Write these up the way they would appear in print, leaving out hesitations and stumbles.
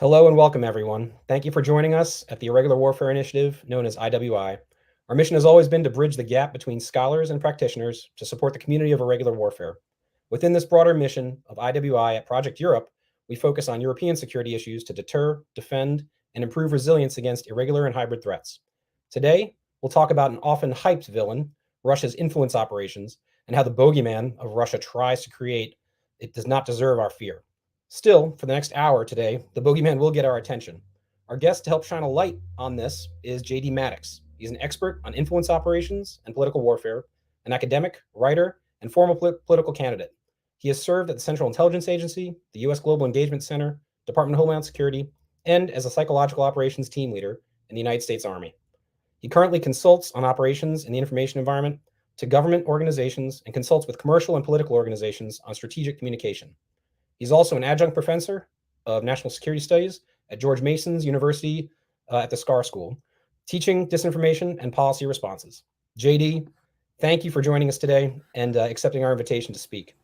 Hello and welcome, everyone. Thank you for joining us at the Irregular Warfare Initiative, known as IWI. Our mission has always been to bridge the gap between scholars and practitioners to support the community of irregular warfare. Within this broader mission of IWI at Project Europe, we focus on European security issues to deter, defend, and improve resilience against irregular and hybrid threats. Today, we'll talk about an often hyped villain, Russia's influence operations, and how the bogeyman of Russia tries to create it does not deserve our fear. Still, for the next hour today, the bogeyman will get our attention. Our guest to help shine a light on this is JD Maddox. He's an expert on influence operations and political warfare, an academic, writer, and former political candidate. He has served at the Central Intelligence Agency, the U.S. Global Engagement Center, Department of Homeland Security, and as a psychological operations team leader in the United States Army. He currently consults on operations in the information environment to government organizations and consults with commercial and political organizations on strategic communication. He's also an adjunct professor of national security studies at George Mason's University at the SCAR School, teaching disinformation and policy responses. JD, thank you for joining us today and accepting our invitation to speak.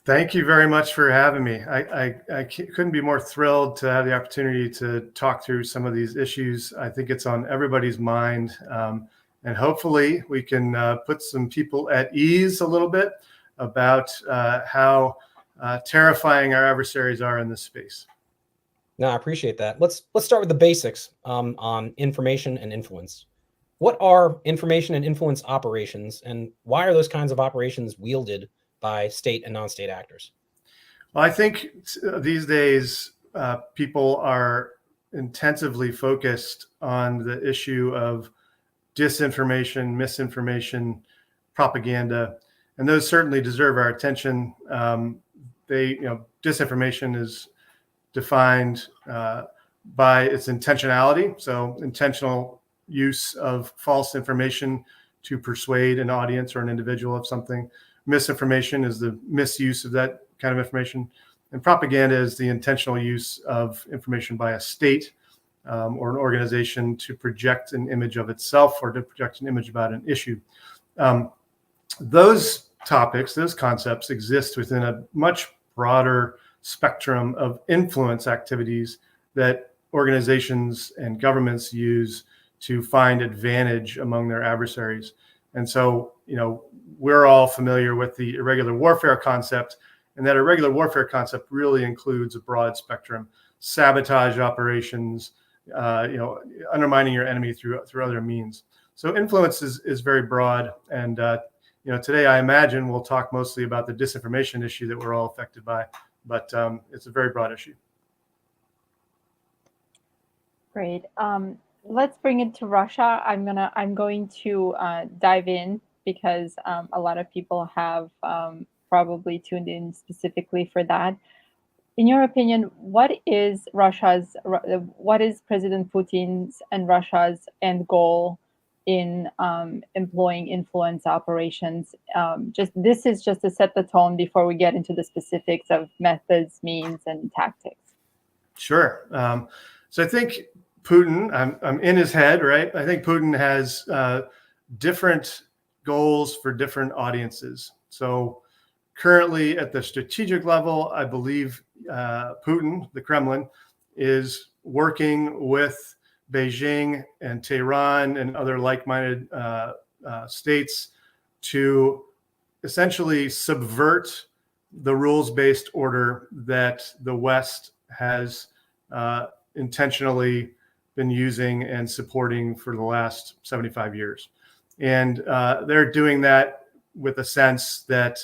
Thank you very much for having me. I couldn't be more thrilled to have the opportunity to talk through some of these issues. I think it's on everybody's mind, and hopefully we can put some people at ease a little bit about how terrifying our adversaries are in this space. No, I appreciate that. Let's start with the basics on information and influence. What are information and influence operations, and why are those kinds of operations wielded by state and non-state actors? Well, I think these days people are intensively focused on the issue of disinformation, misinformation, propaganda, and those certainly deserve our attention. Disinformation is defined by its intentionality, so intentional use of false information to persuade an audience or an individual of something. Misinformation is the misuse of that kind of information, and propaganda is the intentional use of information by a state or an organization to project an image of itself or to project an image about an issue. Those topics, those concepts exist within a much broader spectrum of influence activities that organizations and governments use to find advantage among their adversaries. And so, we're all familiar with the irregular warfare concept, and that irregular warfare concept really includes a broad spectrum: sabotage operations, undermining your enemy through other means. So influence is very broad, and today I imagine we'll talk mostly about the disinformation issue that we're all affected by, but it's a very broad issue. Great. Let's bring it to Russia. I'm going to dive in because a lot of people have probably tuned in specifically for that. In your opinion, what is President Putin's and Russia's end goal in employing influence operations? This is just to set the tone before we get into the specifics of methods, means, and tactics. Sure. So I think Putin, I'm in his head, right? I think Putin has different goals for different audiences. So currently at the strategic level, I believe Putin, the Kremlin, is working with Beijing and Tehran and other like-minded states to essentially subvert the rules-based order that the West has intentionally been using and supporting for the last 75 years. And they're doing that with a sense that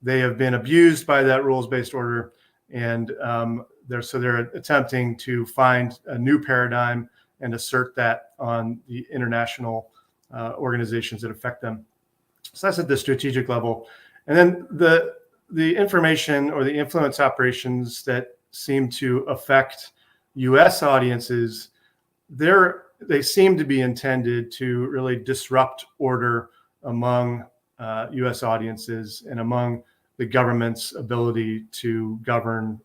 they have been abused by that rules-based order, and they're attempting to find a new paradigm and assert that on the international organizations that affect them. So that's at the strategic level. And then the information or the influence operations that seem to affect U.S. audiences, they seem to be intended to really disrupt order among U.S. audiences and among the government's ability to govern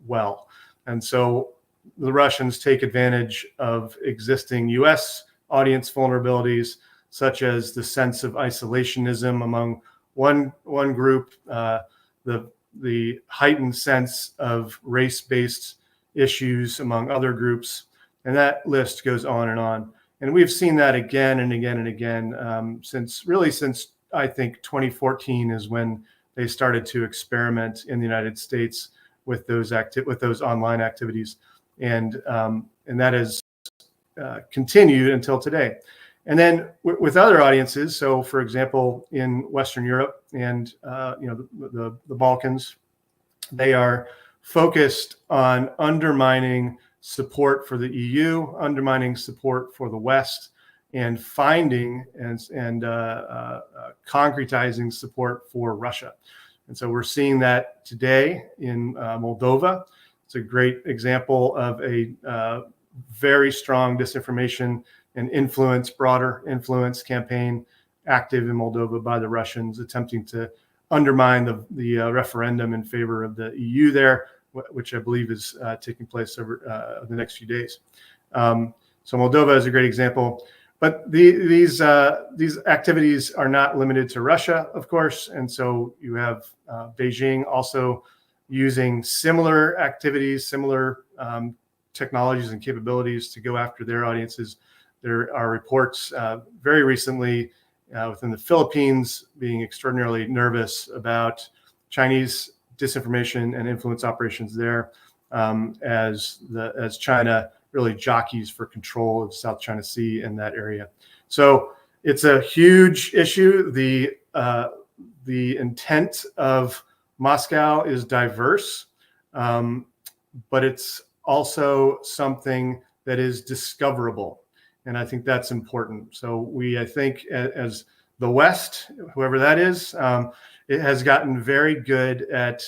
well. And so the Russians take advantage of existing U.S. audience vulnerabilities, such as the sense of isolationism among one group, the heightened sense of race-based issues among other groups. And that list goes on and on. And we've seen that again and again and again since I think 2014 is when they started to experiment in the United States with those online activities, and that has continued until today. And then with other audiences, so for example, in Western Europe and the Balkans, they are focused on undermining support for the EU, undermining support for the West, and finding and concretizing support for Russia. And so we're seeing that today in Moldova. It's a great example of a very strong disinformation and broader influence campaign active in Moldova by the Russians, attempting to undermine the referendum in favor of the EU there, which I believe is taking place over the next few days. So Moldova is a great example. But these activities are not limited to Russia, of course. And so you have Beijing also using similar activities, similar technologies and capabilities to go after their audiences. There are reports very recently within the Philippines being extraordinarily nervous about Chinese disinformation and influence operations there as China really jockeys for control of South China Sea in that area. So it's a huge issue. The intent of Moscow is diverse, but it's also something that is discoverable. And I think that's important. So I think as the West, whoever that is, it has gotten very good at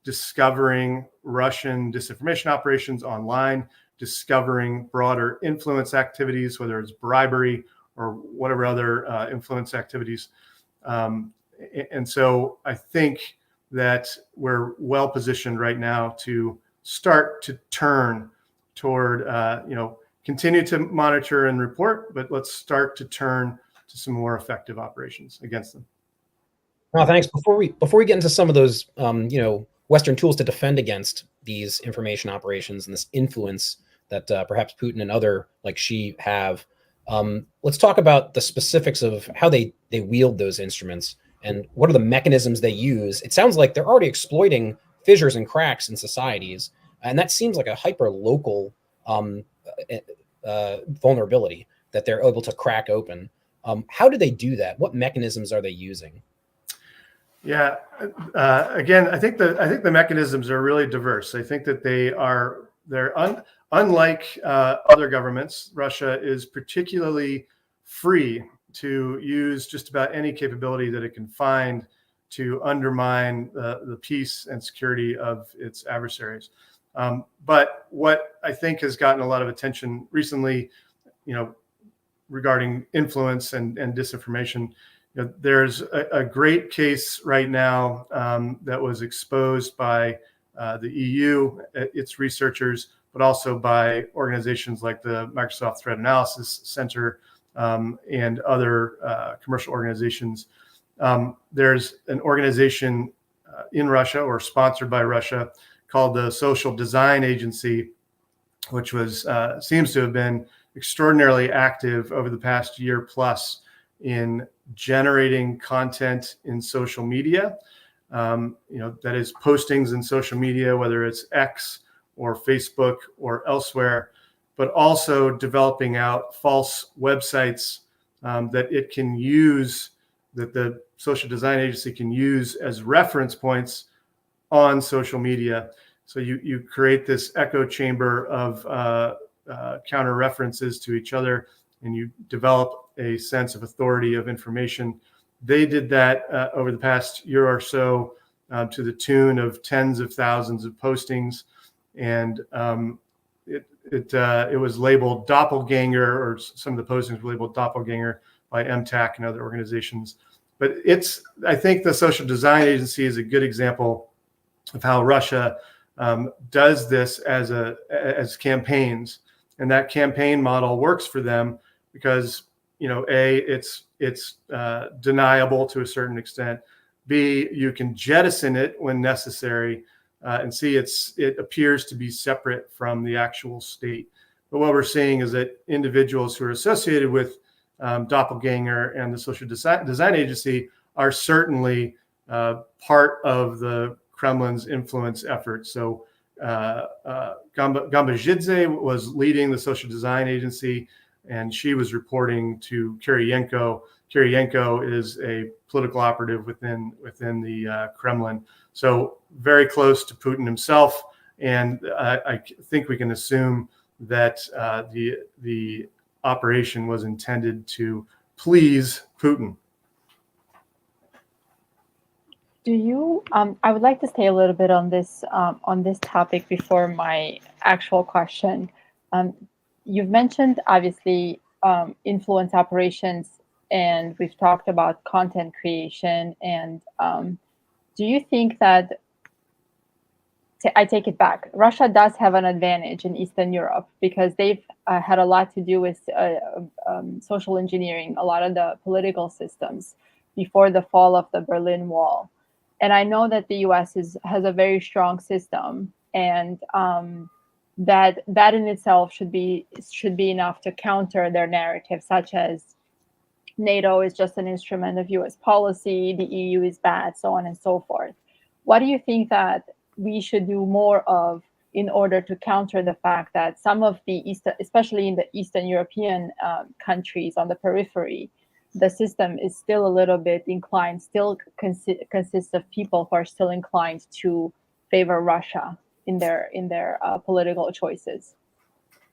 discovering Russian disinformation operations online, discovering broader influence activities, whether it's bribery or whatever other influence activities. And so I think that we're well positioned right now to start to turn toward, continue to monitor and report, but let's start to turn to some more effective operations against them. Well, thanks. Before we get into some of those, Western tools to defend against these information operations and this influence that perhaps Putin and other like Xi have, let's talk about the specifics of how they wield those instruments and what are the mechanisms they use. It sounds like they're already exploiting fissures and cracks in societies, and that seems like a hyper-local vulnerability that they're able to crack open. How do they do that? What mechanisms are they using? Yeah, again, I think the mechanisms are really diverse. I think that unlike other governments, Russia is particularly free to use just about any capability that it can find to undermine the peace and security of its adversaries. But what I think has gotten a lot of attention recently, regarding influence and disinformation, there's a great case right now that was exposed by the EU, its researchers, but also by organizations like the Microsoft Threat Analysis Center and other commercial organizations. There's an organization in Russia or sponsored by Russia called the Social Design Agency, which seems to have been extraordinarily active over the past year plus in generating content in social media, that is postings in social media, whether it's X or Facebook or elsewhere, but also developing out false websites that it can use, that the Social Design Agency can use as reference points on social media. So you create this echo chamber of counter references to each other, and you develop a sense of authority of information. They did that over the past year or so to the tune of tens of thousands of postings, and it was labeled doppelganger, or some of the postings were labeled doppelganger by MTAC and other organizations. But I think the Social Design Agency is a good example of how Russia does this as campaigns, and that campaign model works for them because it's deniable to a certain extent. B, you can jettison it when necessary, and see it appears to be separate from the actual state. But what we're seeing is that individuals who are associated with Doppelganger and the Social Design Agency are certainly part of the Kremlin's influence efforts. So Gambazidze was leading the Social Design Agency, and she was reporting to Chirienko. Chirienko is a political operative within the Kremlin, so very close to Putin himself. And I think we can assume that the operation was intended to please Putin. Do you? I would like to stay a little bit on this topic before my actual question. You've mentioned obviously influence operations, and we've talked about content creation. And do you think that? I take it back. Russia does have an advantage in Eastern Europe because they've had a lot to do with social engineering, a lot of the political systems before the fall of the Berlin Wall. And I know that the U.S. has a very strong system, and that in itself should be enough to counter their narrative, such as NATO is just an instrument of U.S. policy, the EU is bad, so on and so forth. What do you think that we should do more of in order to counter the fact that some of the especially in the Eastern European countries on the periphery, the system is still a little bit inclined, still consists of people who are still inclined to favor Russia in their political choices?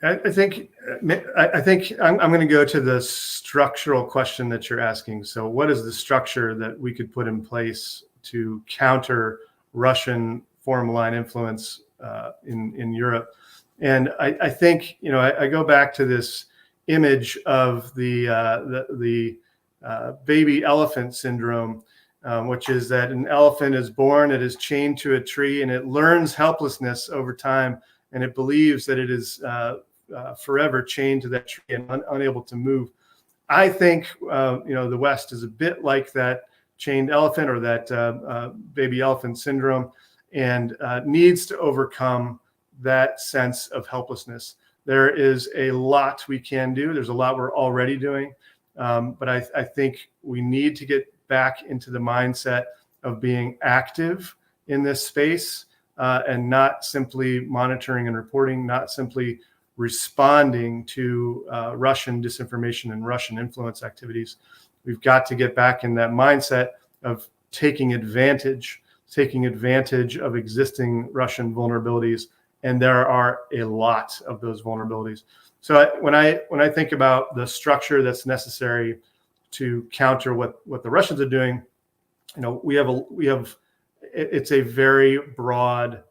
I think I'm going to go to the structural question that you're asking. So what is the structure that we could put in place to counter Russian foreign malign influence in Europe? And I think, I go back to this image of the baby elephant syndrome, which is that an elephant is born, it is chained to a tree, and it learns helplessness over time, and it believes that it is forever chained to that tree and unable to move. I think the West is a bit like that chained elephant, or that baby elephant syndrome, and needs to overcome that sense of helplessness. There is a lot we can do. There's a lot we're already doing. But I think we need to get back into the mindset of being active in this space, and not simply monitoring and reporting, not simply responding to Russian disinformation and Russian influence activities. We've got to get back in that mindset of taking advantage of existing Russian vulnerabilities. And there are a lot of those vulnerabilities. So when I think about the structure that's necessary to counter what the Russians are doing, it's a very broad,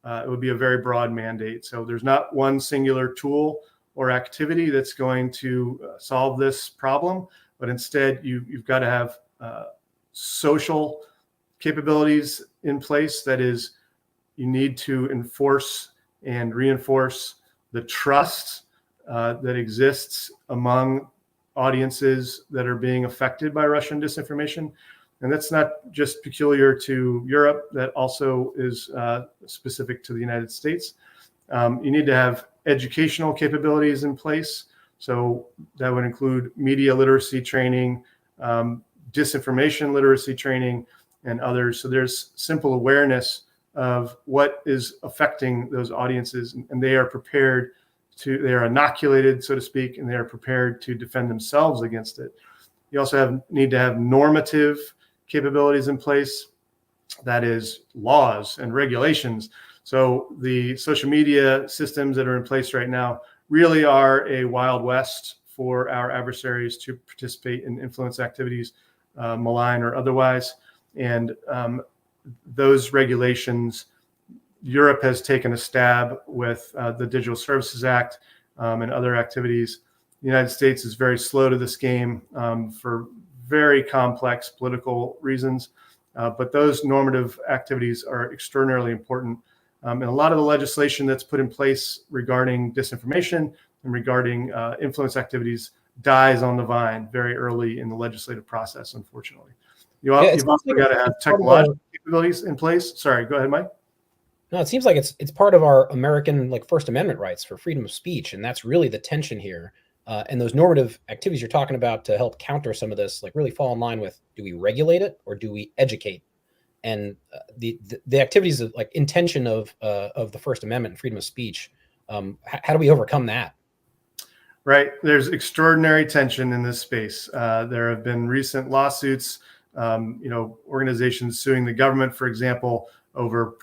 it would be a very broad mandate. So there's not one singular tool or activity that's going to solve this problem, but instead you've got to have social capabilities in place. That is, you need to enforce and reinforce the trust that exists among audiences that are being affected by Russian disinformation. And that's not just peculiar to Europe, that also is specific to the United States. You need to have educational capabilities in place. So that would include media literacy training, disinformation literacy training, and others. So there's simple awareness of what is affecting those audiences, and they are inoculated, so to speak, and they are prepared to defend themselves against it. You also need to have normative capabilities in place, that is, laws and regulations. So the social media systems that are in place right now really are a Wild West for our adversaries to participate in influence activities, malign or otherwise. And those regulations, Europe has taken a stab with the Digital Services Act and other activities. The United States is very slow to this game for very complex political reasons. But those normative activities are extraordinarily important. And a lot of the legislation that's put in place regarding disinformation and regarding influence activities dies on the vine very early in the legislative process, unfortunately. You've also got to have technological capabilities in place. Sorry, go ahead, Mike. No, it seems like it's part of our American like First Amendment rights for freedom of speech, and that's really the tension here. And those normative activities you're talking about to help counter some of this, like really fall in line with: do we regulate it or do we educate? And the activities of like intention of the First Amendment and freedom of speech. How do we overcome that? Right. There's extraordinary tension in this space. There have been recent lawsuits, organizations suing the government, for example, over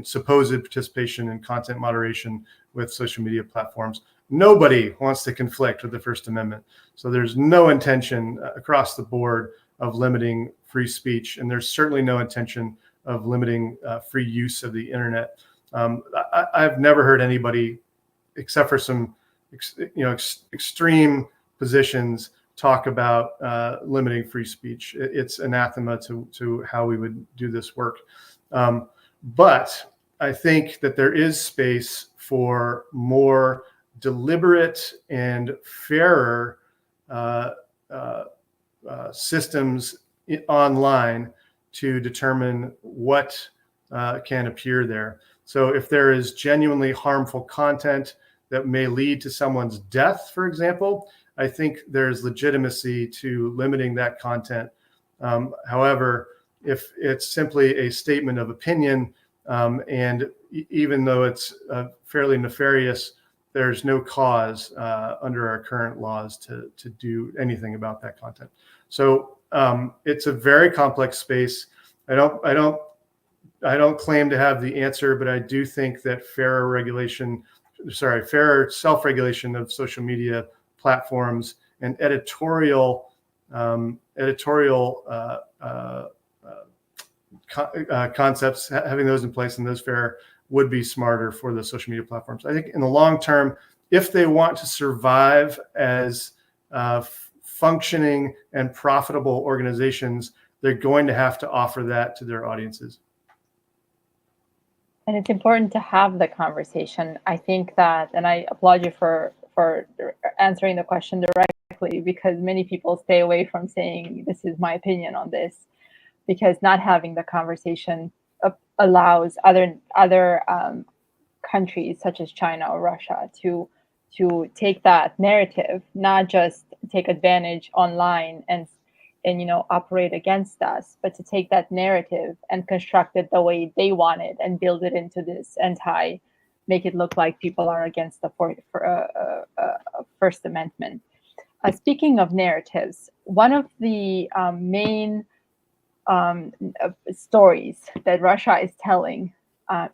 supposed participation in content moderation with social media platforms. Nobody wants to conflict with the First Amendment. So there's no intention across the board of limiting free speech, and there's certainly no intention of limiting free use of the internet. I've never heard anybody, except for some extreme positions, talk about limiting free speech. It's anathema to how we would do this work. But I think that there is space for more deliberate and fairer systems online to determine what can appear there. So if there is genuinely harmful content that may lead to someone's death, for example, I think there's legitimacy to limiting that content. However, if it's simply a statement of opinion, and even though it's fairly nefarious, there's no cause under our current laws to do anything about that content. So it's a very complex space. I don't claim to have the answer, but I do think that fairer self-regulation of social media platforms and editorial concepts, having those in place and those fair, would be smarter for the social media platforms. I think in the long term, if they want to survive as functioning and profitable organizations, they're going to have to offer that to their audiences. And it's important to have the conversation. I think that, and I applaud you for answering the question directly, because many people stay away from saying, this is my opinion on this, because not having the conversation allows other countries such as China or Russia to take that narrative, not just take advantage online and operate against us, but to take that narrative and construct it the way they want it and build it into this make it look like people are against the First Amendment. Speaking of narratives, one of the main stories that Russia is telling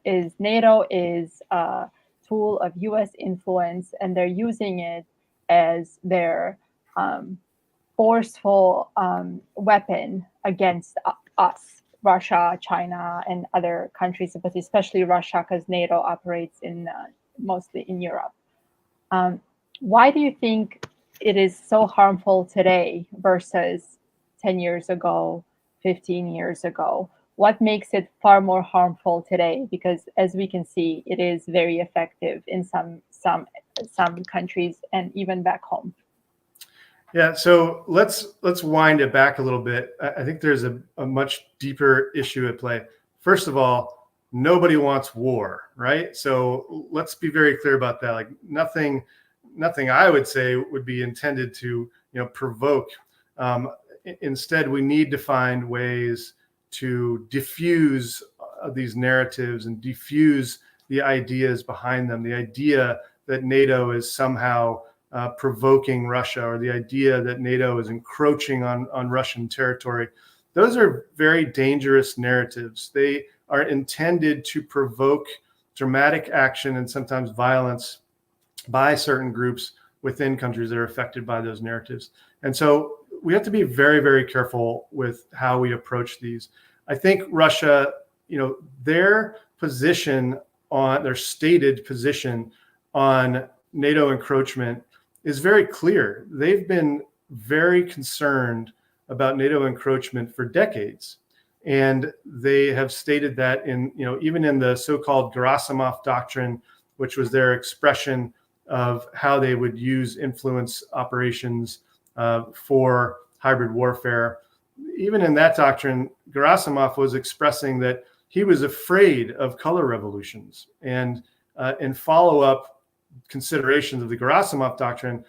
is NATO is a tool of US influence, and they're using it as their forceful weapon against us, Russia, China, and other countries, but especially Russia, because NATO operates mostly in Europe. Why do you think it is so harmful today versus 10 years ago, 15 years ago? What makes it far more harmful today? Because as we can see, it is very effective in some countries and even back home. Yeah, so let's wind it back a little bit. I think there's a much deeper issue at play. First of all, nobody wants war, right? So let's be very clear about that. Like nothing I would say would be intended to provoke. Instead, we need to find ways to diffuse these narratives and diffuse the ideas behind them. The idea that NATO is somehow provoking Russia, or the idea that NATO is encroaching on Russian territory. Those are very dangerous narratives. They are intended to provoke dramatic action and sometimes violence by certain groups within countries that are affected by those narratives. And so we have to be very, very careful with how we approach these. I think Russia, their stated position on NATO encroachment is very clear. They've been very concerned about NATO encroachment for decades. And they have stated that even in the so-called Gerasimov doctrine, which was their expression of how they would use influence operations for hybrid warfare. Even in that doctrine, Gerasimov was expressing that he was afraid of color revolutions. And in follow-up considerations of the Gerasimov doctrine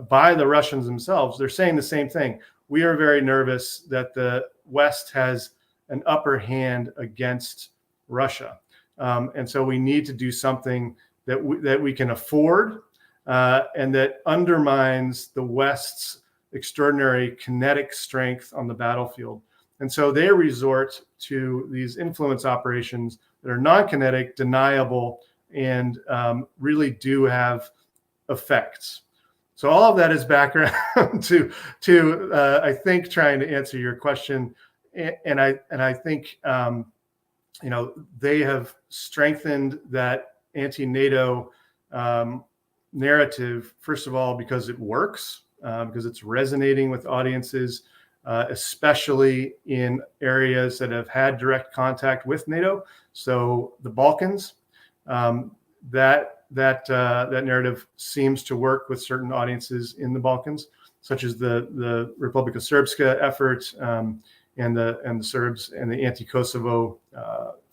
by the Russians themselves, they're saying the same thing. We are very nervous that the West has an upper hand against Russia. And so we need to do something that we can afford and that undermines the West's extraordinary kinetic strength on the battlefield. And so they resort to these influence operations that are non-kinetic, deniable, and really do have effects. So all of that is background to I think trying to answer your question, and I think they have strengthened that anti-NATO narrative, first of all, because it works, because it's resonating with audiences, especially in areas that have had direct contact with NATO. So the Balkans, that narrative seems to work with certain audiences in the Balkans, such as the Republika Srpska effort and the Serbs and the anti-Kosovo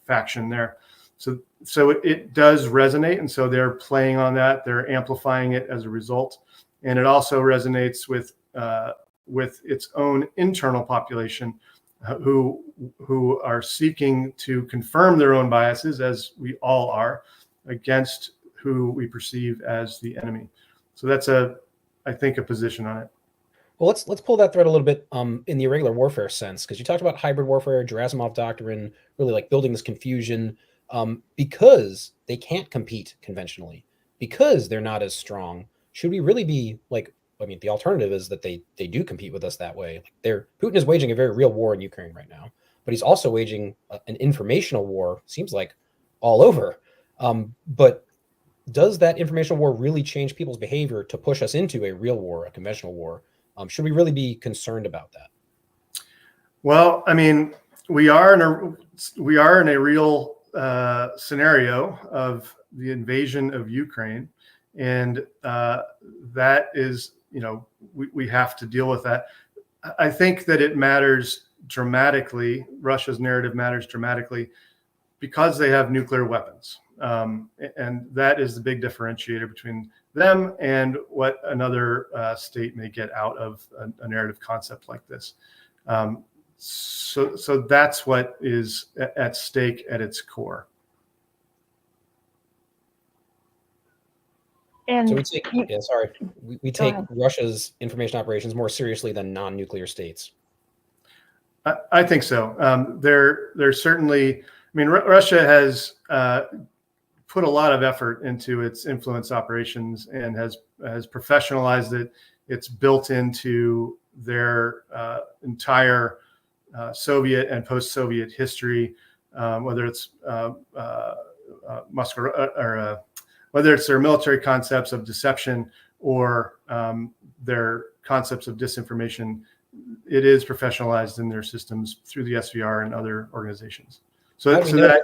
faction there. So it does resonate, and so they're playing on that. They're amplifying it as a result, and it also resonates with its own internal population, who are seeking to confirm their own biases, as we all are, against who we perceive as the enemy. So that's I think a position on it. Well, let's pull that thread a little bit in the irregular warfare sense, because you talked about hybrid warfare, Gerasimov doctrine, really like building this confusion because they can't compete conventionally, because they're not as strong. Should we really be like, I mean, the alternative is that they do compete with us that way. Like Putin is waging a very real war in Ukraine right now, but he's also waging an informational war, seems like, all over. But does that informational war really change people's behavior to push us into a real war, a conventional war? Should we really be concerned about that? Well, I mean, we are in a real scenario of the invasion of Ukraine, and that is, we have to deal with that. I think that it matters dramatically. Russia's narrative matters dramatically because they have nuclear weapons. And that is the big differentiator between them and what another state may get out of a narrative concept like this. So that's what is at stake at its core. And so we take Russia's information operations more seriously than non-nuclear states. I think so. They're certainly, I mean, Russia has put a lot of effort into its influence operations and has professionalized it. It's built into their entire Soviet and post-Soviet history, whether it's Moscow or whether it's their military concepts of deception or their concepps of disinformation. It is professionalized in their systems through the SVR and other organizations. So that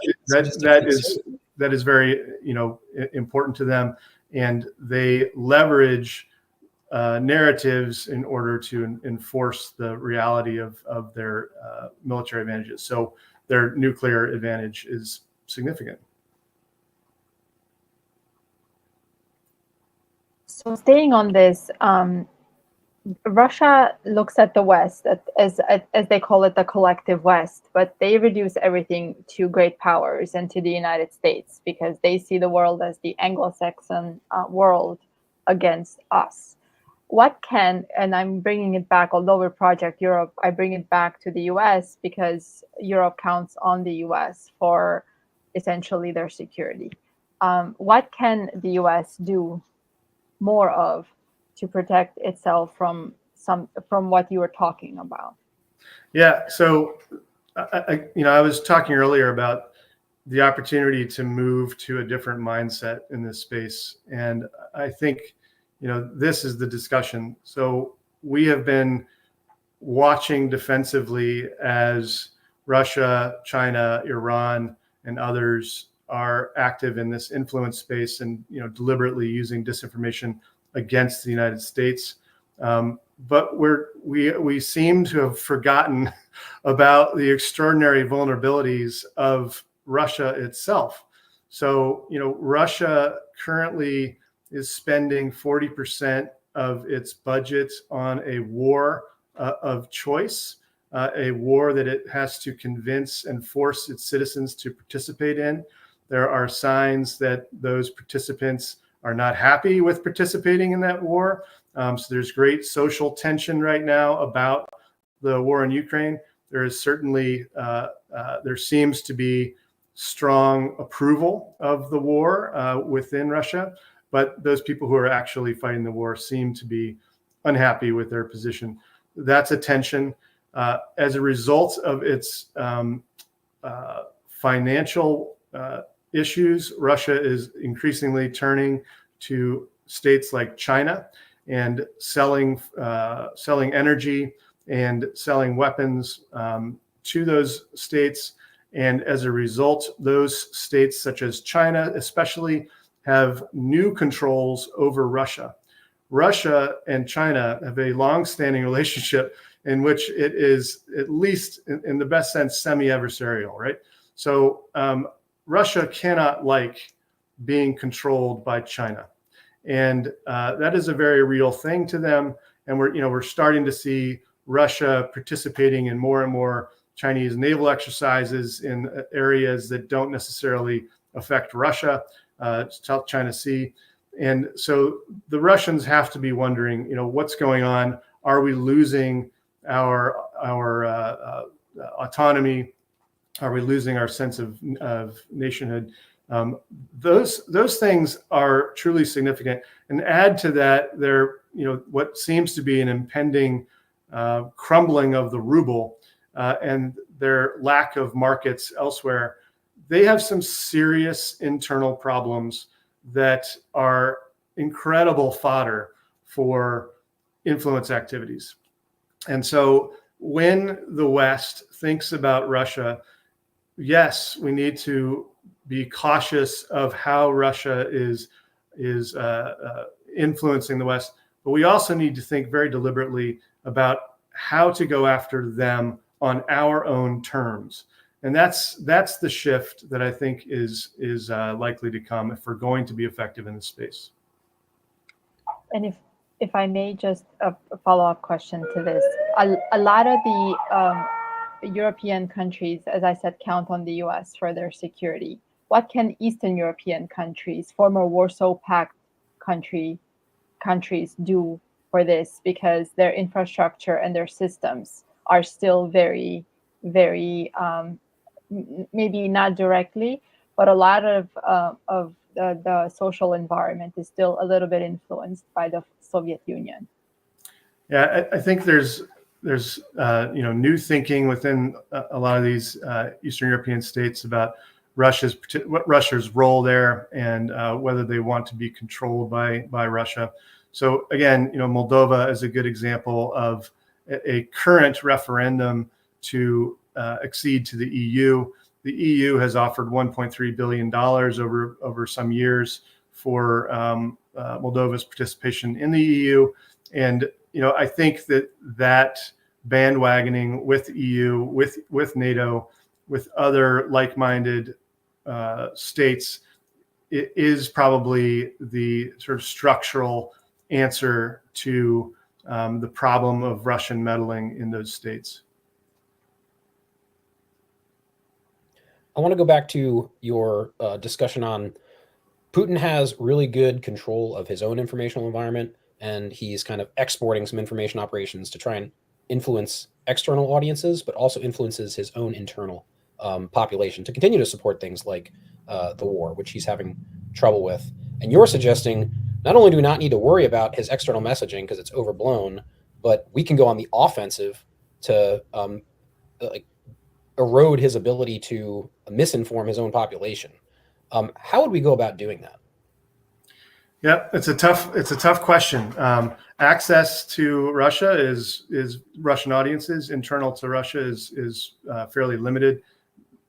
is very important to them, and they leverage narratives in order to enforce the reality of their military advantages. So their nuclear advantage is significant. So staying on this, Russia looks at the West as they call it, the collective West, but they reduce everything to great powers and to the United States because they see the world as the Anglo-Saxon world against us. What can, and I'm bringing it back, although we're Project Europe, I bring it back to the US because Europe counts on the US for essentially their security. What can the US do more of to protect itself from what you were talking about? Yeah, so I was talking earlier about the opportunity to move to a different mindset in this space, and I think this is the discussion. So we have been watching defensively as Russia, China, Iran, and others are active in this influence space and deliberately using disinformation against the United States. But we seem to have forgotten about the extraordinary vulnerabilities of Russia itself. So, Russia currently is spending 40% of its budget on a war of choice, a war that it has to convince and force its citizens to participate in. There are signs that those participants are not happy with participating in that war. So there's great social tension right now about the war in Ukraine. There is certainly, there seems to be strong approval of the war within Russia, but those people who are actually fighting the war seem to be unhappy with their position. That's a tension. As a result of its financial issues, Russia is increasingly turning to states like China and selling energy and selling weapons to those states. And as a result, those states, such as China especially, have new controls over Russia. Russia and China have a long-standing relationship in which it is, at least in the best sense, semi-adversarial, right? So Russia cannot like being controlled by China. And that is a very real thing to them. And we're starting to see Russia participating in more and more Chinese naval exercises in areas that don't necessarily affect Russia, South China Sea. And so the Russians have to be wondering, what's going on? Are we losing our autonomy? Are we losing our sense of nationhood? Those things are truly significant. And add to that, what seems to be an impending crumbling of the ruble and their lack of markets elsewhere. They have some serious internal problems that are incredible fodder for influence activities. And so when the West thinks about Russia, yes, we need to be cautious of how Russia is influencing the West, but we also need to think very deliberately about how to go after them on our own terms. And that's the shift that I think is likely to come if we're going to be effective in this space. And if I may, just a follow-up question to this. A lot of the European countries, as I said, count on the US for their security. What can Eastern European countries, former Warsaw Pact countries do for this? Because their infrastructure and their systems are still very, very, maybe not directly, but a lot of the social environment is still a little bit influenced by the Soviet Union. Yeah, I think there's new thinking within a lot of these Eastern European states about Russia's role there and whether they want to be controlled by Russia. So again, Moldova is a good example of a current referendum to accede to the EU. The EU has offered $1.3 billion over some years for Moldova's participation in the EU. And I think that bandwagoning with the EU, with NATO, with other like-minded states, it is probably the sort of structural answer to the problem of Russian meddling in those states. I want to go back to your discussion on Putin has really good control of his own informational environment, and he's kind of exporting some information operations to try and influence external audiences, but also influences his own internal population to continue to support things like the war, which he's having trouble with. And you're suggesting not only do we not need to worry about his external messaging because it's overblown, but we can go on the offensive to erode his ability to misinform his own population. How would we go about doing that? Yeah, it's a tough question. Access to Russia is Russian audiences. Internal to Russia is fairly limited.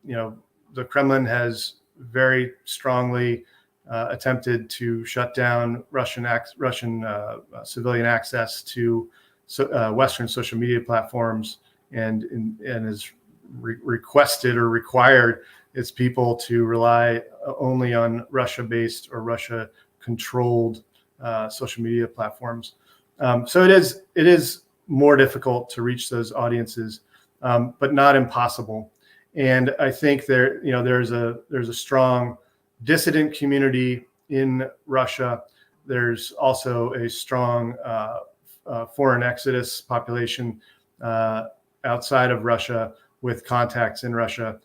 The Kremlin has very strongly attempted to shut down Russian civilian access to Western social media platforms, and has requested or required its people to rely only on Russia-based or Russia-controlled social media platforms. So it is more difficult to reach those audiences, but not impossible. And I think there's a strong dissident community in Russia. There's also a strong foreign exodus population outside of Russia with contacts in Russia.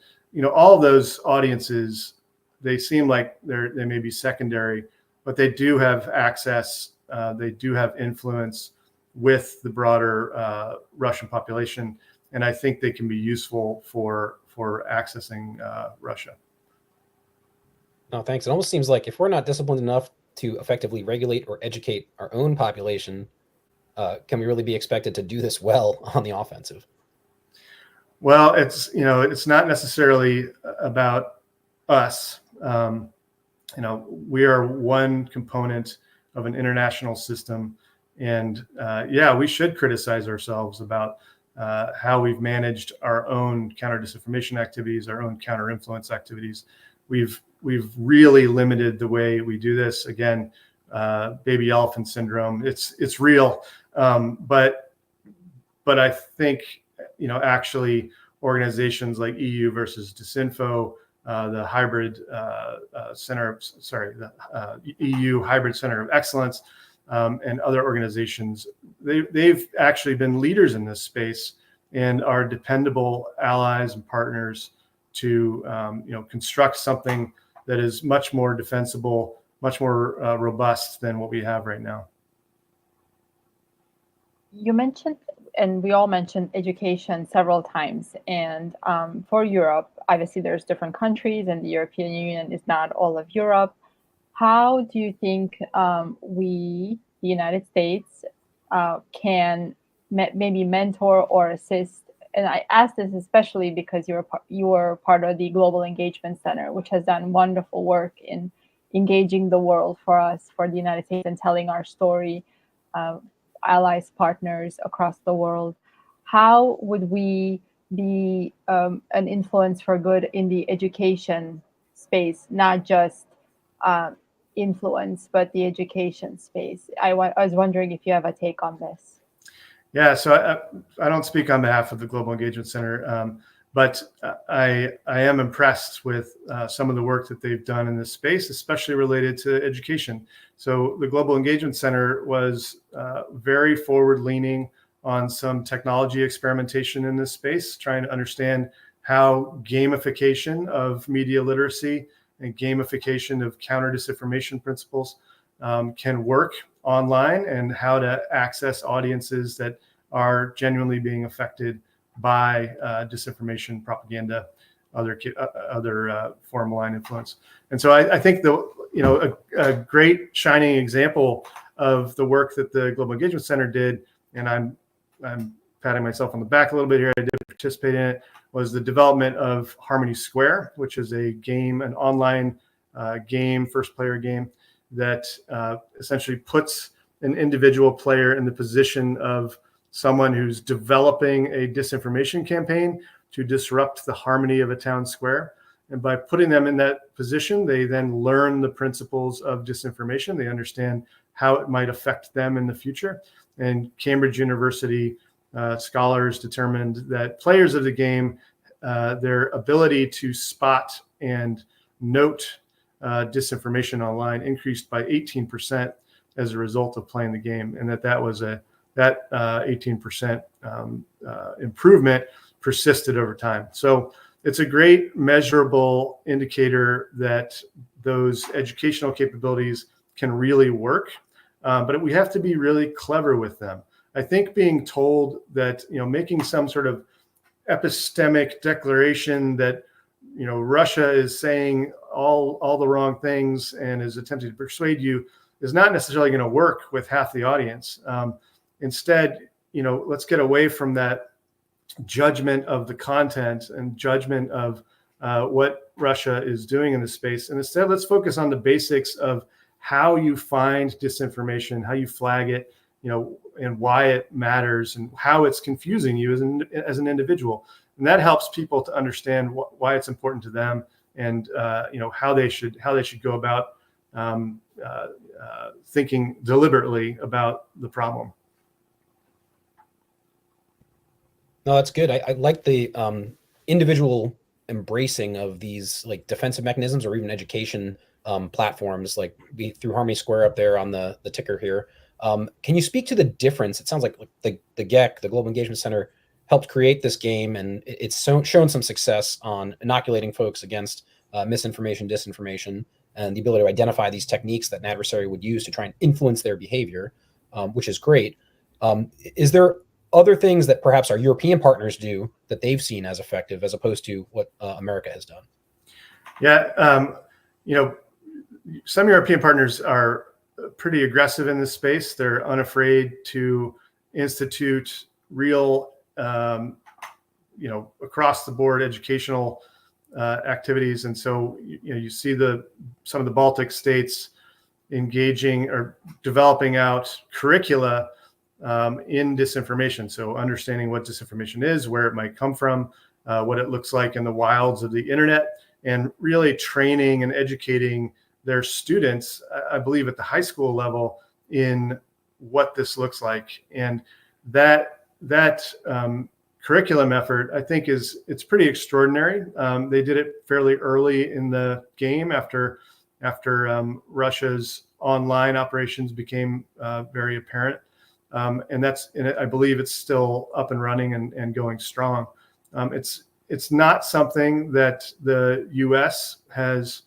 All of those audiences, they seem like they may be secondary, but they do have access. They do have influence with the broader Russian population, and I think they can be useful for accessing Russia. No, thanks. It almost seems like if we're not disciplined enough to effectively regulate or educate our own population, can we really be expected to do this well on the offensive? Well, it's not necessarily about us. We are one component of an international system, and we should criticize ourselves about how we've managed our own counter disinformation activities, our own counter influence activities. We've really limited the way we do this. Again, baby elephant syndrome. It's real, but I think actually organizations like EU versus Disinfo, the hybrid EU Hybrid Center of Excellence, and other organizations, they've actually been leaders in this space and are dependable allies and partners to construct something that is much more defensible, much more robust than what we have right now. You mentioned, and we all mentioned, education several times. And for Europe, obviously there's different countries, and the European Union is not all of Europe. How do you think we, the United States, can maybe mentor or assist? And I ask this especially because you are part of the Global Engagement Center, which has done wonderful work in engaging the world for us, for the United States, and telling our story, allies, partners across the world. How would we be an influence for good in the education space, not just influence, but the education space? I was wondering if you have a take on this. Yeah, so I don't speak on behalf of the Global Engagement Center, but I am impressed with some of the work that they've done in this space, especially related to education. So the Global Engagement Center was very forward-leaning on some technology experimentation in this space, trying to understand how gamification of media literacy and gamification of counter disinformation principles can work online, and how to access audiences that are genuinely being affected by disinformation, propaganda, other form line influence. And so I think a great shining example of the work that the Global Engagement Center did, and I'm patting myself on the back a little bit here, I did participate in it, was the development of Harmony Square, which is a game, an online game, first player game, that essentially puts an individual player in the position of someone who's developing a disinformation campaign to disrupt the harmony of a town square. And by putting them in that position, they then learn the principles of disinformation. They understand how it might affect them in the future. And Cambridge University scholars determined that players of the game, their ability to spot and note disinformation online increased by 18% as a result of playing the game, and that was that 18% improvement persisted over time. So it's a great measurable indicator that those educational capabilities can really work, but we have to be really clever with them. I think being told that, making some sort of epistemic declaration that Russia is saying all the wrong things and is attempting to persuade you is not necessarily going to work with half the audience. Instead, let's get away from that judgment of the content and judgment of what Russia is doing in this space. And instead, let's focus on the basics of how you find disinformation, how you flag it, and why it matters, and how it's confusing you as an individual. And that helps people to understand why it's important to them, and how they should go about thinking deliberately about the problem. No, that's good. I like the individual embracing of these like defensive mechanisms or even education platforms, like through Harmony Square up there on the ticker here. Can you speak to the difference? It sounds like the GEC, the Global Engagement Center, helped create this game, and it's shown some success on inoculating folks against misinformation, disinformation, and the ability to identify these techniques that an adversary would use to try and influence their behavior, which is great. Is there other things that perhaps our European partners do that they've seen as effective as opposed to what America has done? Yeah, some European partners are pretty aggressive in this space. They're unafraid to institute real, across the board educational activities. And so, you see some of the Baltic states engaging or developing out curricula in disinformation. So understanding what disinformation is, where it might come from, what it looks like in the wilds of the internet, and really training and educating their students, I believe at the high school level, in what this looks like. And that curriculum effort, I think it's pretty extraordinary. They did it fairly early in the game after Russia's online operations became very apparent. And I believe it's still up and running and going strong. It's not something that the U.S. has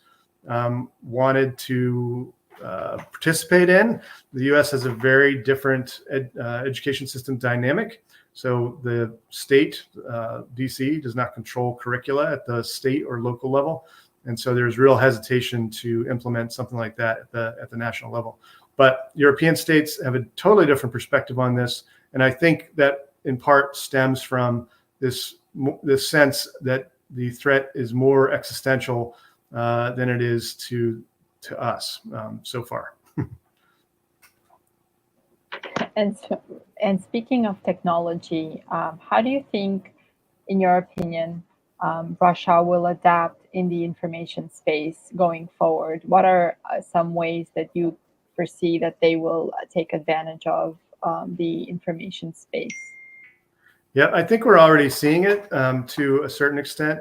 wanted to participate in. The U.S. has a very different education system dynamic. So the state, D.C., does not control curricula at the state or local level. And so there's real hesitation to implement something like that at the national level. But European states have a totally different perspective on this. And I think that in part stems from this sense that the threat is more existential than it is to us so far. And speaking of technology, how do you think, in your opinion, Russia will adapt in the information space going forward? What are some ways that you foresee that they will take advantage of the information space? Yeah, I think we're already seeing it to a certain extent.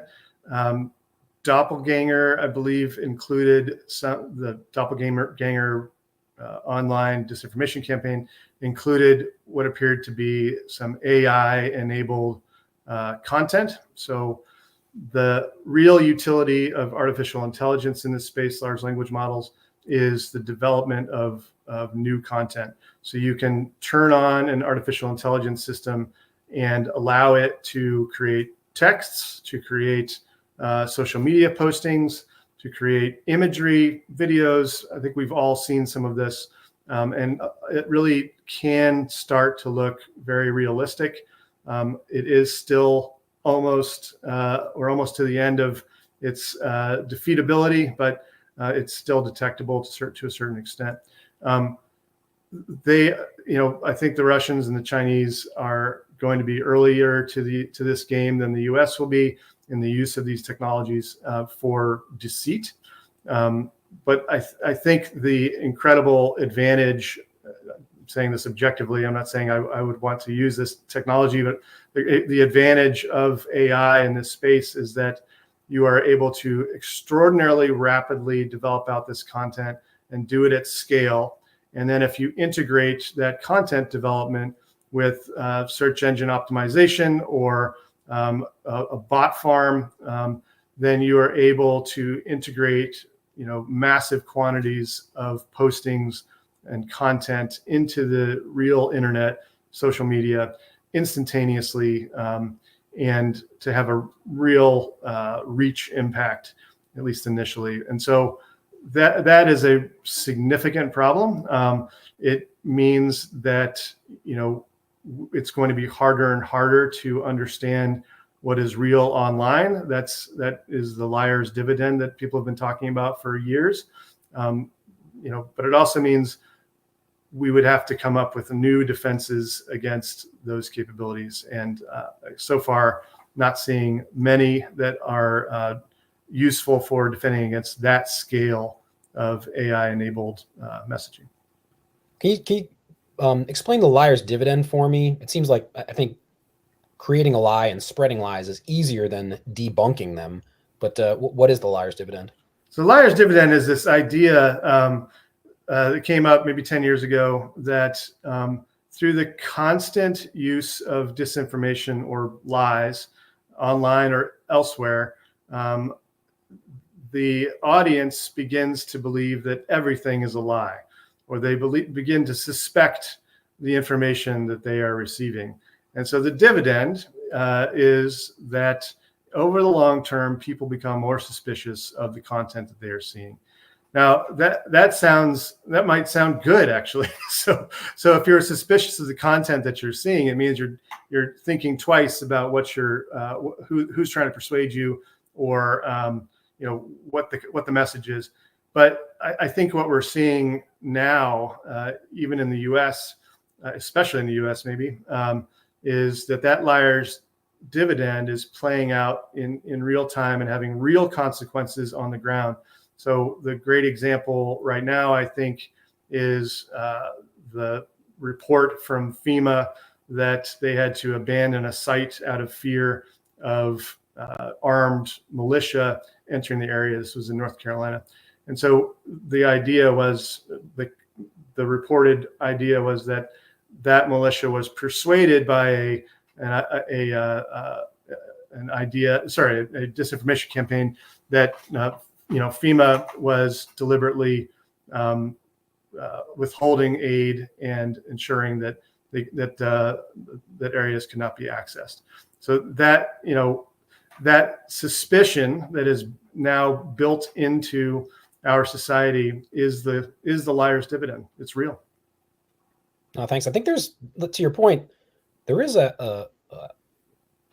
Doppelganger, I believe, included the Doppelganger online disinformation campaign included what appeared to be some AI-enabled content. So the real utility of artificial intelligence in this space, large language models, is the development of new content. So you can turn on an artificial intelligence system and allow it to create texts, to create social media postings, to create imagery, videos. I think we've all seen some of this. And it really can start to look very realistic. It is still we're almost to the end of its defeatability, but it's still detectable to a certain extent. I think the Russians and the Chinese are going to be earlier to this game than the U.S. will be in the use of these technologies for deceit. But I think the incredible advantage, I'm saying this objectively, I'm not saying I would want to use this technology, but the advantage of AI in this space is that you are able to extraordinarily rapidly develop out this content and do it at scale. And then if you integrate that content development with search engine optimization or a bot farm, then you are able to integrate massive quantities of postings and content into the real internet, social media instantaneously, and to have a real reach impact, at least initially. And so that is a significant problem. It means that it's going to be harder and harder to understand what is real online. That is the liar's dividend that people have been talking about for years. But it also means we would have to come up with new defenses against those capabilities. And so far, not seeing many that are useful for defending against that scale of AI-enabled messaging. Can you explain the liar's dividend for me? It seems like I think creating a lie and spreading lies is easier than debunking them. But what is the liar's dividend? So, liar's dividend is this idea that came up maybe 10 years ago that through the constant use of disinformation or lies online or elsewhere, the audience begins to believe that everything is a lie, or they begin to suspect the information that they are receiving. And so the dividend is that over the long term, people become more suspicious of the content that they are seeing. Now that might sound good, actually. So if you're suspicious of the content that you're seeing, it means you're thinking twice about what who's trying to persuade you, or what the message is. But I think what we're seeing now, even in the U.S., especially in the U.S., maybe, is that liar's dividend is playing out in real time and having real consequences on the ground. So the great example right now, I think, is the report from FEMA that they had to abandon a site out of fear of armed militia entering the area. This was in North Carolina. And so the idea was, the reported idea was that militia was persuaded by a disinformation campaign that FEMA was deliberately withholding aid and ensuring that areas could not be accessed. So that suspicion that is now built into our society is the liar's dividend. It's real. Thanks. I think there's, to your point, there is a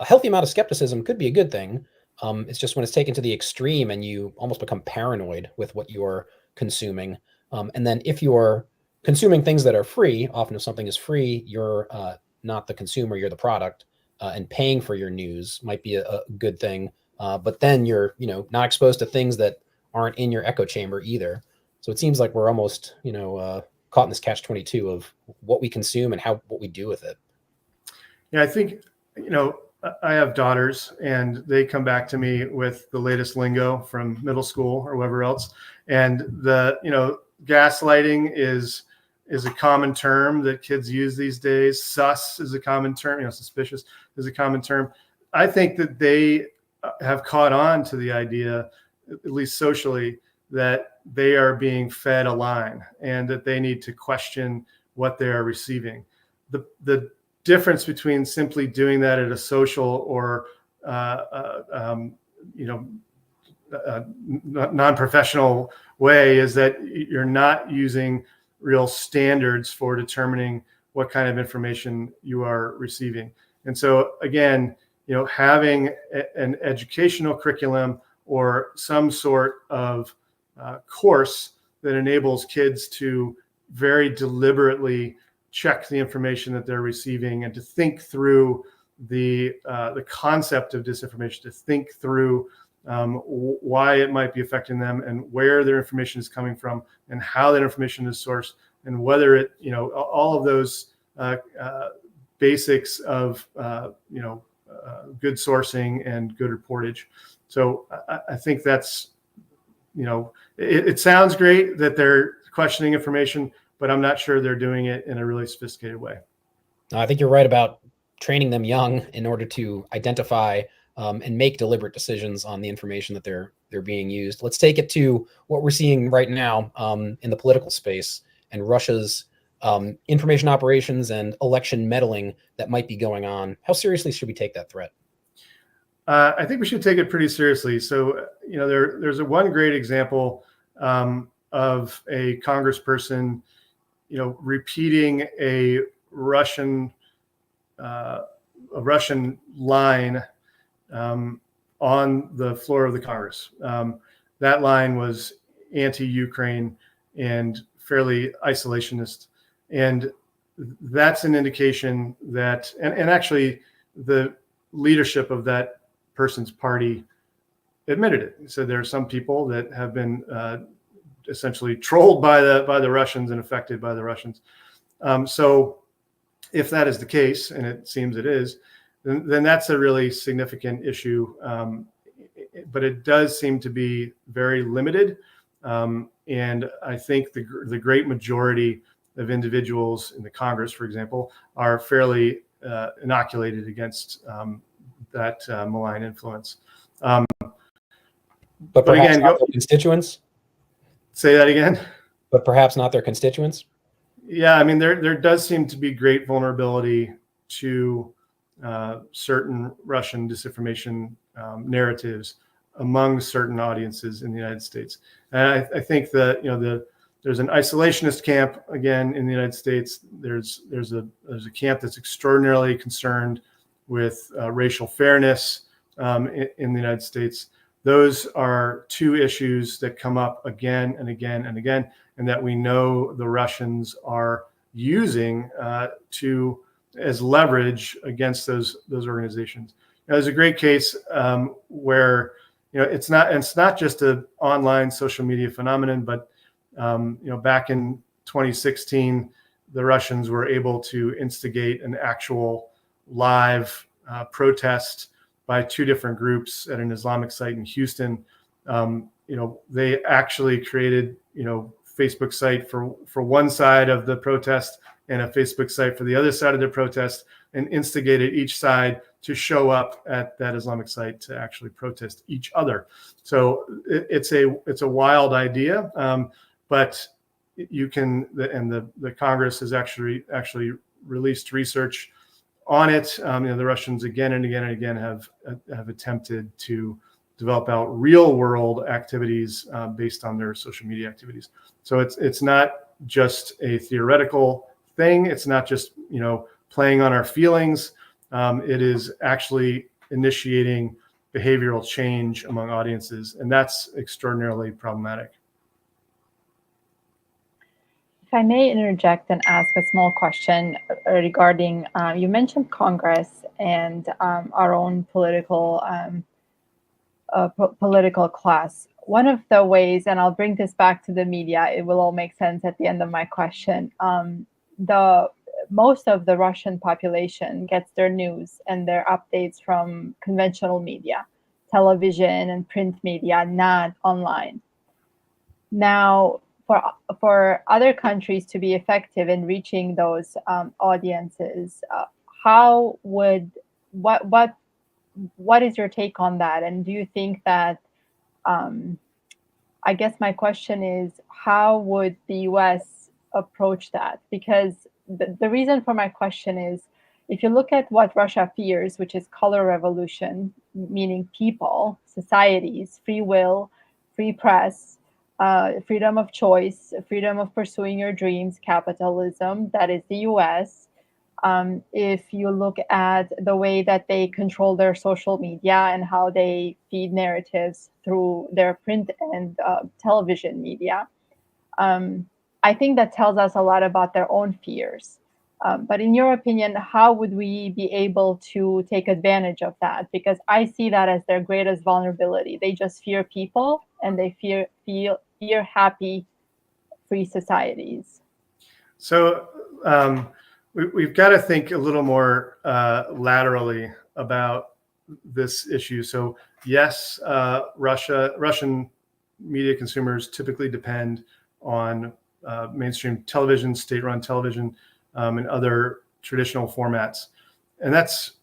healthy amount of skepticism could be a good thing. It's just when it's taken to the extreme and you almost become paranoid with what you're consuming. And then if you're consuming things that are free, often if something is free, you're not the consumer, you're the product, and paying for your news might be a good thing. But then you're, not exposed to things that aren't in your echo chamber either. So it seems like we're almost, caught in this catch-22 of what we consume and what we do with it. Yeah, I think, I have daughters and they come back to me with the latest lingo from middle school or wherever else. And gaslighting is a common term that kids use these days. Sus is a common term, suspicious is a common term. I think that they have caught on to the idea, at least socially, that they are being fed a line and that they need to question what they are receiving. The difference between simply doing that at a social or non-professional way is that you're not using real standards for determining what kind of information you are receiving. And so again, having an educational curriculum or some sort of course that enables kids to very deliberately check the information that they're receiving and to think through the concept of disinformation, to think through why it might be affecting them and where their information is coming from and how that information is sourced and whether it, all of those basics of, good sourcing and good reportage. So I think that's, it sounds great that they're questioning information, but I'm not sure they're doing it in a really sophisticated way. I think you're right about training them young in order to identify and make deliberate decisions on the information that they're being used. Let's take it to what we're seeing right now in the political space and Russia's information operations and election meddling that might be going on. How seriously should we take that threat? I think we should take it pretty seriously. So, there's one great example of a congressperson, repeating a Russian line on the floor of the Congress. That line was anti-Ukraine and fairly isolationist. And that's an indication that, and actually the leadership of that person's party admitted it. He said there are some people that have been essentially trolled by the Russians and affected by the Russians. So if that is the case, and it seems it is, then that's a really significant issue. But it does seem to be very limited. And I think the great majority of individuals in the Congress, for example, are fairly inoculated against that malign influence. But perhaps again, not their constituents? Say that again? But perhaps not their constituents? Yeah, I mean, there does seem to be great vulnerability to certain Russian disinformation narratives among certain audiences in the United States. And I think that there's an isolationist camp again in the United States. There's a camp that's extraordinarily concerned with racial fairness in the United States. Those are two issues that come up again and again and again, and that we know the Russians are using as leverage against those organizations. Now, there's a great case where it's not just an online social media phenomenon, but back in 2016, the Russians were able to instigate an actual live protest by two different groups at an Islamic site in Houston. They actually created Facebook site for one side of the protest and a Facebook site for the other side of the protest, and instigated each side to show up at that Islamic site to actually protest each other. So it's a wild idea, but you can, and the Congress has actually released research on it. The Russians again and again and again have attempted to develop out real world activities based on their social media activities. So it's not just a theoretical thing. It's not just playing on our feelings. It is actually initiating behavioral change among audiences, and that's extraordinarily problematic. If I may interject and ask a small question regarding, you mentioned Congress and our own political class. One of the ways, and I'll bring this back to the media, it will all make sense at the end of my question. Most of the Russian population gets their news and their updates from conventional media, television and print media, not online. Now, for other countries to be effective in reaching those audiences, what is your take on that? And do you think that, I guess my question is, how would the US approach that? Because the reason for my question is, if you look at what Russia fears, which is color revolution, meaning people, societies, free will, free press, freedom of choice, freedom of pursuing your dreams, capitalism, that is the US. If you look at the way that they control their social media and how they feed narratives through their print and television media, I think that tells us a lot about their own fears. But in your opinion, how would we be able to take advantage of that? Because I see that as their greatest vulnerability. They just fear people, and they fear happy, free societies. So we've got to think a little more laterally about this issue. So yes, Russian media consumers typically depend on mainstream television, state-run television, and other traditional formats, and that's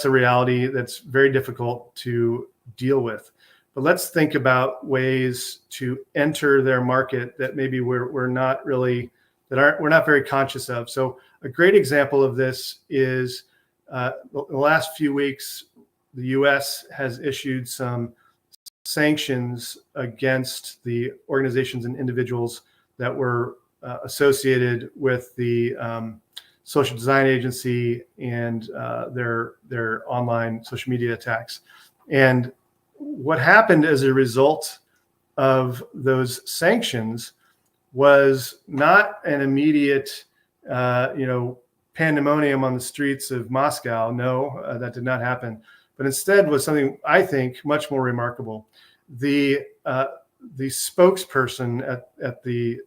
a reality that's very difficult to deal with. But let's think about ways to enter their market that maybe we're not very conscious of. So a great example of this is the last few weeks, the U.S. has issued some sanctions against the organizations and individuals that were associated with the Social Design Agency and their online social media attacks. And what happened as a result of those sanctions was not an immediate, pandemonium on the streets of Moscow. No, that did not happen. but instead was something I think much more remarkable. The spokesperson at the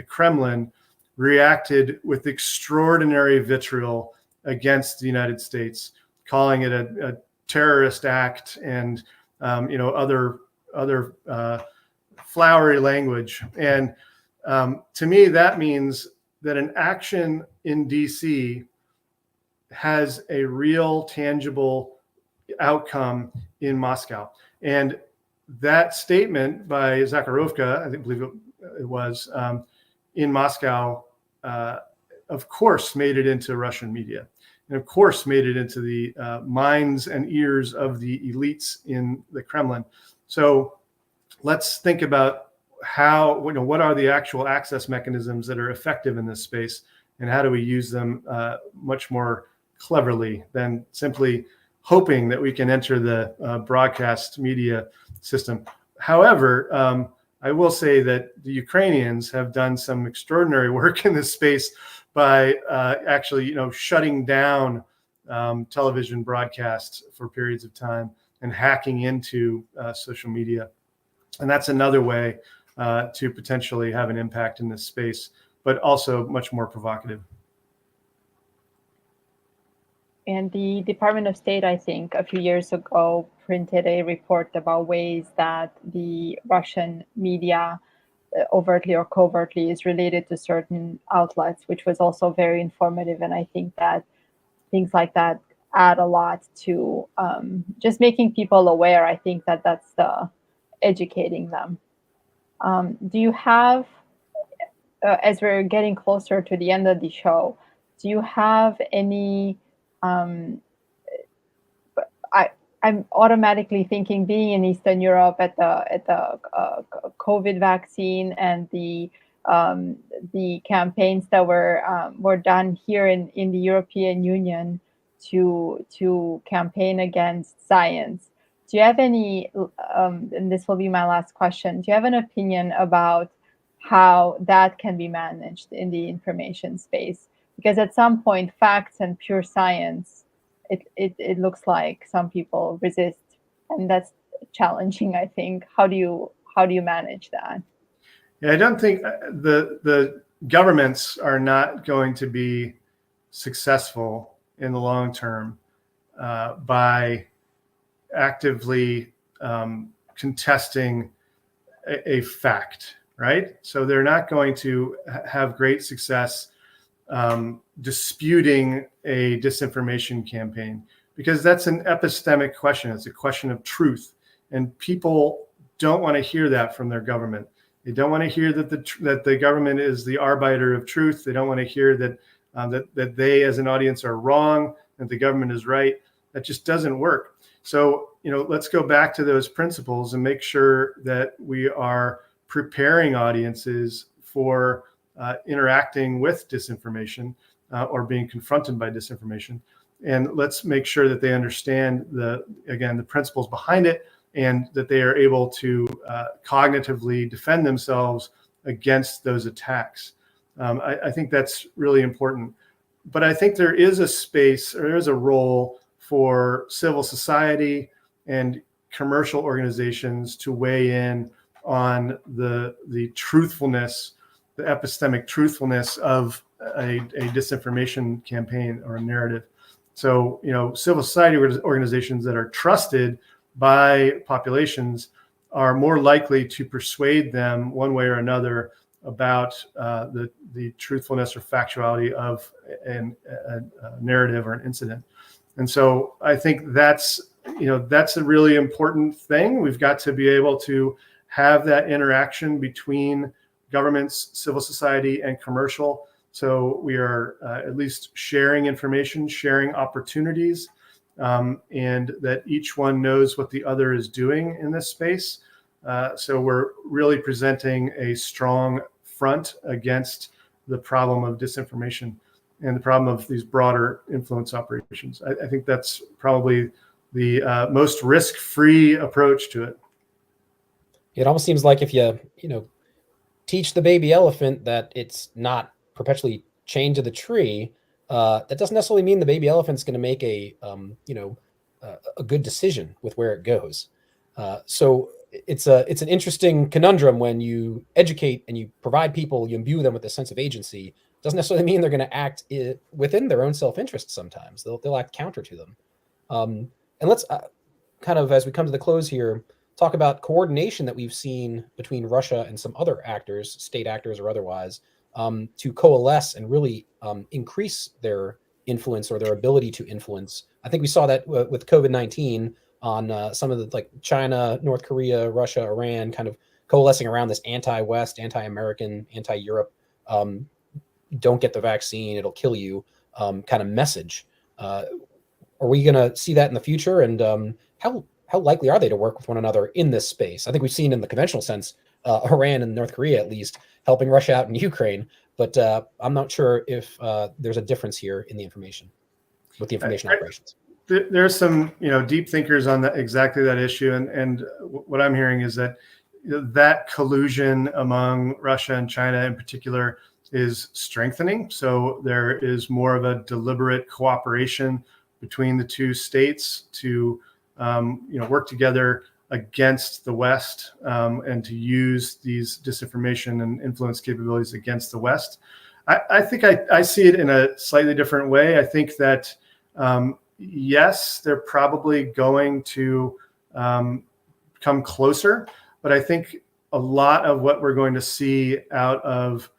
Kremlin reacted with extraordinary vitriol against the United States, calling it a terrorist act and other flowery language. And to me, that means that an action in DC has a real tangible outcome in Moscow. And that statement by Zakharovka, I believe it was, in Moscow, of course, made it into Russian media, and of course, made it into the minds and ears of the elites in the Kremlin. So let's think about what are the actual access mechanisms that are effective in this space, and how do we use them much more cleverly than simply hoping that we can enter the broadcast media system. However, I will say that the Ukrainians have done some extraordinary work in this space by actually, shutting down television broadcasts for periods of time and hacking into social media. And that's another way to potentially have an impact in this space, but also much more provocative. And the Department of State, I think, a few years ago, printed a report about ways that the Russian media, overtly or covertly, is related to certain outlets, which was also very informative. And I think that things like that add a lot to just making people aware. I think that that's educating them. Do you have, as we're getting closer to the end of the show, do you have any? I'm automatically thinking, being in Eastern Europe at the COVID vaccine and the campaigns that were done here in the European Union to campaign against science. Do you have any? And this will be my last question. Do you have an opinion about how that can be managed in the information space? Because at some point, facts and pure science, it looks like some people resist, and that's challenging, I think. How do you manage that? Yeah, I don't think the governments are not going to be successful in the long term by actively contesting a fact, right? So they're not going to have great success disputing a disinformation campaign, because that's an epistemic question. It's a question of truth, and people don't want to hear that from their government. They don't want to hear that the government is the arbiter of truth. They don't want to hear that that they as an audience are wrong, that the government is right. That just doesn't work. So, let's go back to those principles and make sure that we are preparing audiences for interacting with disinformation or being confronted by disinformation. And let's make sure that they understand the principles behind it, and that they are able to cognitively defend themselves against those attacks. I think that's really important. But I think there is a space, or there is a role for civil society and commercial organizations to weigh in on the truthfulness, the epistemic truthfulness of a disinformation campaign or a narrative. So, civil society organizations that are trusted by populations are more likely to persuade them one way or another about the truthfulness or factuality of a narrative or an incident. And so I think that's a really important thing. We've got to be able to have that interaction between governments, civil society, and commercial. So we are at least sharing information, sharing opportunities, and that each one knows what the other is doing in this space. So we're really presenting a strong front against the problem of disinformation and the problem of these broader influence operations. I think that's probably the most risk-free approach to it. It almost seems like if you teach the baby elephant that it's not perpetually chained to the tree, that doesn't necessarily mean the baby elephant's going to make a a good decision with where it goes. So it's an interesting conundrum when you educate and you provide people, you imbue them with a sense of agency. Doesn't necessarily mean they're going to act within their own self-interest. Sometimes they'll act counter to them. And let's kind of, as we come to the close here, talk about coordination that we've seen between Russia and some other actors, state actors or otherwise, to coalesce and really increase their influence or their ability to influence. I think we saw that with COVID-19 on some of the, like China, North Korea, Russia, Iran, kind of coalescing around this anti-West, anti-American, anti-Europe, don't get the vaccine, it'll kill you kind of message. Are we going to see that in the future? And how likely are they to work with one another in this space? I think we've seen in the conventional sense, Iran and North Korea at least helping Russia out in Ukraine, but I'm not sure if there's a difference here in the information with the information operations. There's some deep thinkers on exactly that issue, and what I'm hearing is that that collusion among Russia and China in particular is strengthening. So there is more of a deliberate cooperation between the two states to work together against the West and to use these disinformation and influence capabilities against the West. I think I see it in a slightly different way. I think that yes, they're probably going to come closer, but I think a lot of what we're going to see out of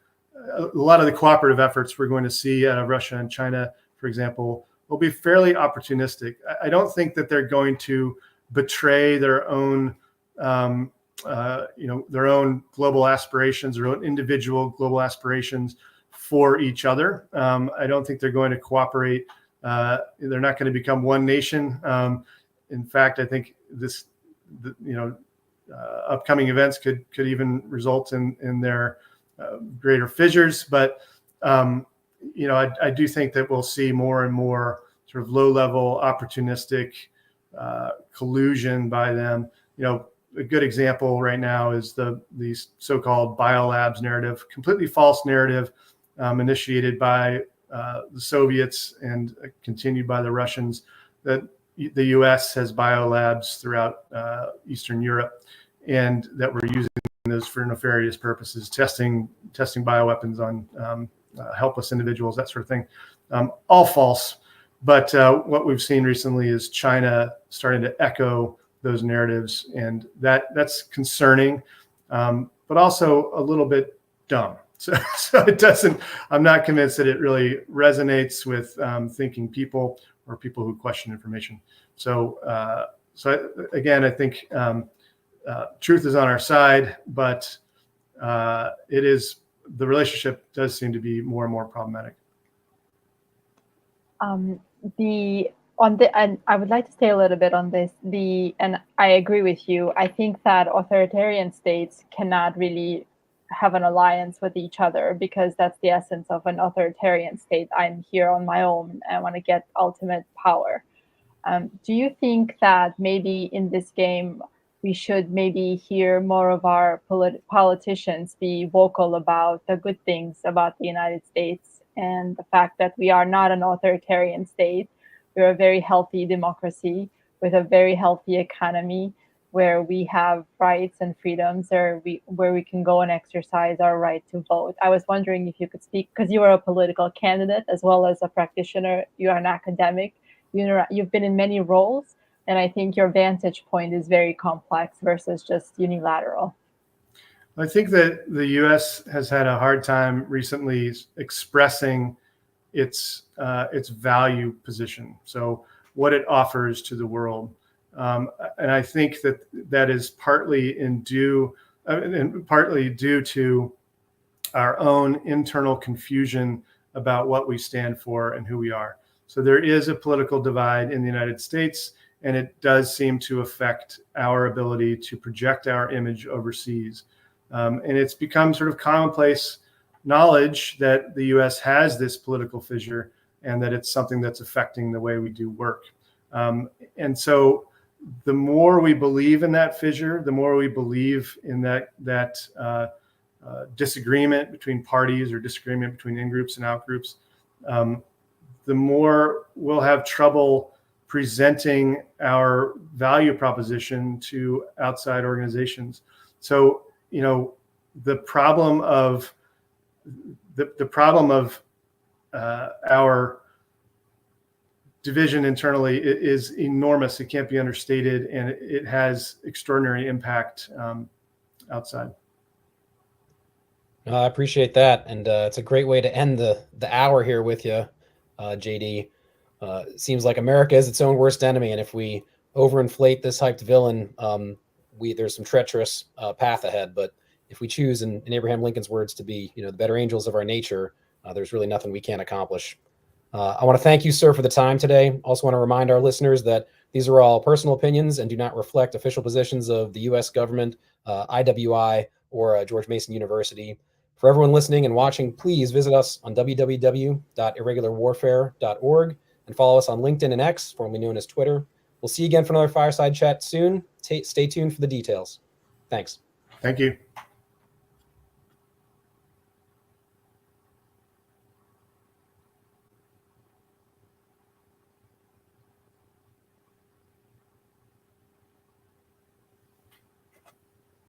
a lot of the cooperative efforts we're going to see out of Russia and China, for example, will be fairly opportunistic. I don't think that they're going to betray their own, their own global aspirations, their own individual global aspirations for each other. I don't think they're going to cooperate. They're not going to become one nation. In fact, I think upcoming events could even result in their greater fissures. But I do think that we'll see more and more sort of low-level opportunistic collusion by them. A good example right now is the so-called biolabs narrative, completely false narrative initiated by the Soviets and continued by the Russians, that the U.S. has biolabs throughout Eastern Europe, and that we're using those for nefarious purposes, testing bioweapons on helpless individuals, that sort of thing. All false. But what we've seen recently is China starting to echo those narratives, and that's concerning, but also a little bit dumb. So it doesn't. I'm not convinced that it really resonates with thinking people or people who question information. So again, I think truth is on our side, but the relationship does seem to be more and more problematic. And I would like to stay a little bit on this. And I agree with you. I think that authoritarian states cannot really have an alliance with each other, because that's the essence of an authoritarian state. I'm here on my own. I want to get ultimate power. Do you think that maybe in this game we should maybe hear more of our politicians be vocal about the good things about the United States and the fact that we are not an authoritarian state? We're a very healthy democracy with a very healthy economy, where we have rights and freedoms, where we can go and exercise our right to vote. I was wondering if you could speak, because you are a political candidate as well as a practitioner. You are an academic. You've been in many roles, and I think your vantage point is very complex versus just unilateral. I think that the U.S. has had a hard time recently expressing its value position, so what it offers to the world. And I think that is partly due to our own internal confusion about what we stand for and who we are. So there is a political divide in the United States, and it does seem to affect our ability to project our image overseas. And it's become sort of commonplace knowledge that the U.S. has this political fissure, and that it's something that's affecting the way we do work. And so the more we believe in that fissure, the more we believe in that disagreement between parties or disagreement between in-groups and out-groups, the more we'll have trouble presenting our value proposition to outside organizations. So, you know, the problem of our division internally is enormous. It can't be understated, and it has extraordinary impact outside. I appreciate that, and it's a great way to end the hour here with you, JD. It seems like America is its own worst enemy, and if we overinflate this hyped villain, there's some treacherous path ahead. But if we choose, in Abraham Lincoln's words, to be, you know, the better angels of our nature, there's really nothing we can't accomplish. I want to thank you, sir, for the time today. Also want to remind our listeners that these are all personal opinions and do not reflect official positions of the U.S. government, IWI, or George Mason University. For everyone listening and watching, please visit us on www.irregularwarfare.org and follow us on LinkedIn and X, formerly known as Twitter. We'll see you again for another fireside chat soon. Stay tuned for the details. Thanks. Thank you.